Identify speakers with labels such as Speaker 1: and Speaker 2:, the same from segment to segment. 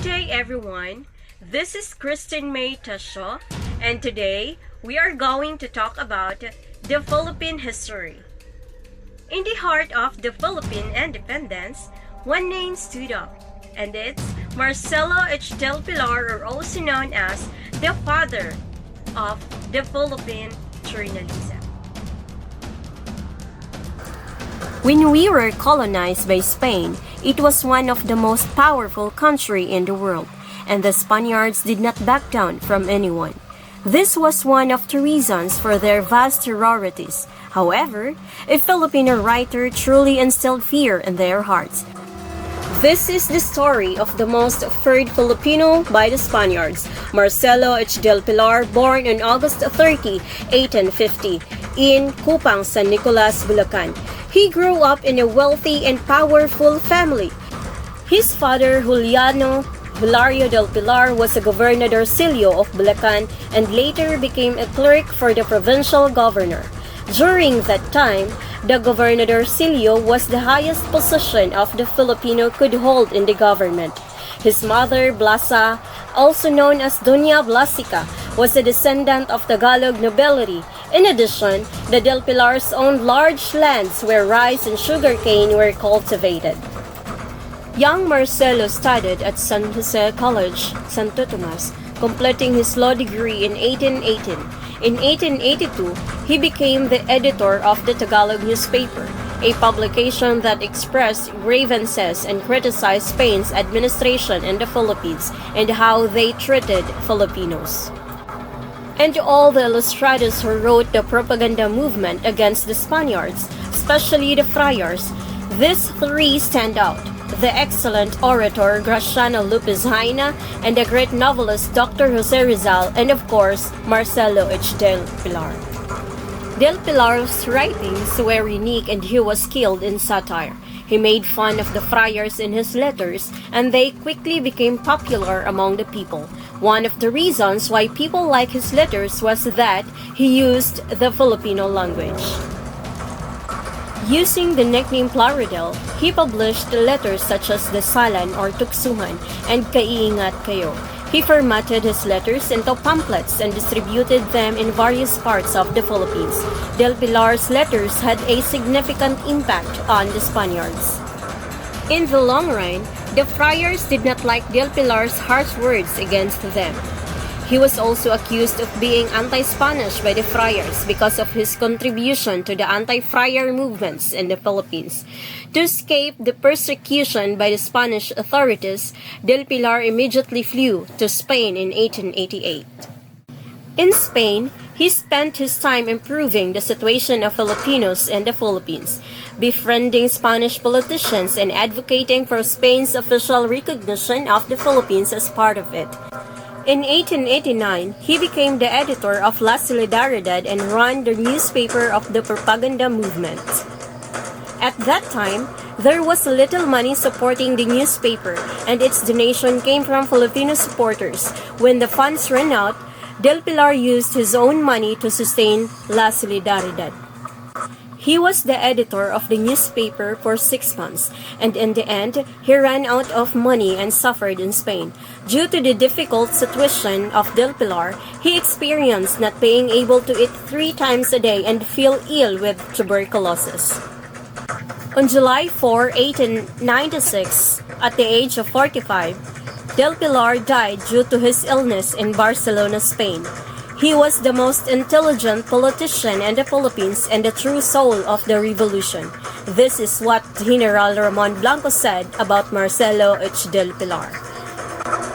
Speaker 1: Good day, everyone. This is Kristen May Tasho, and today we are going to talk about the Philippine history. In the heart of the Philippine independence, one name stood up, and it's Marcelo H. del Pilar, or also known as the father of the Philippine journalism. When we were colonized by Spain, it was one of the most powerful countries in the world, and the Spaniards did not back down from anyone. This was one of the reasons for their vast territories. However, a Filipino writer truly instilled fear in their hearts. This is the story of the most feared Filipino by the Spaniards, Marcelo H. del Pilar, born on August 30, 1850, in Cupang, San Nicolas, Bulacan. He grew up in a wealthy and powerful family. His father, Juliano Hilario del Pilar, was a gobernadorcillo of Bulacan and later became a clerk for the provincial governor. During that time, the gobernadorcillo was the highest position of the Filipino could hold in the government. His mother, Blasa, also known as Doña Blasica, was a descendant of Tagalog nobility. In addition, the Del Pilars owned large lands where rice and sugarcane were cultivated. Young Marcelo studied at San Jose College, Santo Tomas, completing his law degree in 1818. In 1882, he became the editor of the Tagalog newspaper, a publication that expressed grievances and criticized Spain's administration in the Philippines and how they treated Filipinos. And all the illustrators who wrote the propaganda movement against the Spaniards, especially the friars, these three stand out: the excellent orator Graciano Lopez Jaena, and the great novelist Dr. Jose Rizal, and of course, Marcelo H. del Pilar. Del Pilar's writings were unique and he was skilled in satire. He made fun of the friars in his letters, and they quickly became popular among the people. One of the reasons why people liked his letters was that he used the Filipino language. Using the nickname Plaridel, he published letters such as the Salan or Tuksuhan and Kaiingat Kayo. He formatted his letters into pamphlets and distributed them in various parts of the Philippines. Del Pilar's letters had a significant impact on the Spaniards. In the long run, the friars did not like Del Pilar's harsh words against them. He was also accused of being anti-Spanish by the friars because of his contribution to the anti-friar movements in the Philippines. To escape the persecution by the Spanish authorities, Del Pilar immediately flew to Spain in 1888. In Spain, he spent his time improving the situation of Filipinos in the Philippines, befriending Spanish politicians and advocating for Spain's official recognition of the Philippines as part of it. In 1889, he became the editor of La Solidaridad and ran the newspaper of the propaganda movement. At that time, there was little money supporting the newspaper, and its donation came from Filipino supporters. When the funds ran out, Del Pilar used his own money to sustain La Solidaridad. He was the editor of the newspaper for 6 months, and in the end, he ran out of money and suffered in Spain. Due to the difficult situation of Del Pilar, he experienced not being able to eat 3 times a day and feel ill with tuberculosis. On July 4, 1896, at the age of 45, Del Pilar died due to his illness in Barcelona, Spain. He was the most intelligent politician in the Philippines and the true soul of the revolution. This is what General Ramon Blanco said about Marcelo H. del Pilar.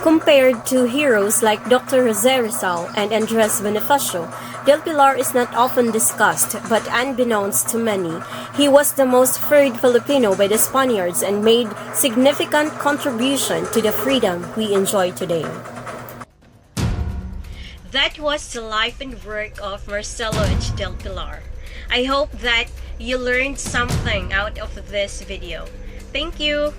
Speaker 1: Compared to heroes like Dr. Jose Rizal and Andres Bonifacio, Del Pilar is not often discussed, but unbeknownst to many, he was the most feared Filipino by the Spaniards and made significant contribution to the freedom we enjoy today. That was the life and work of Marcelo H. del Pilar. I hope that you learned something out of this video. Thank you!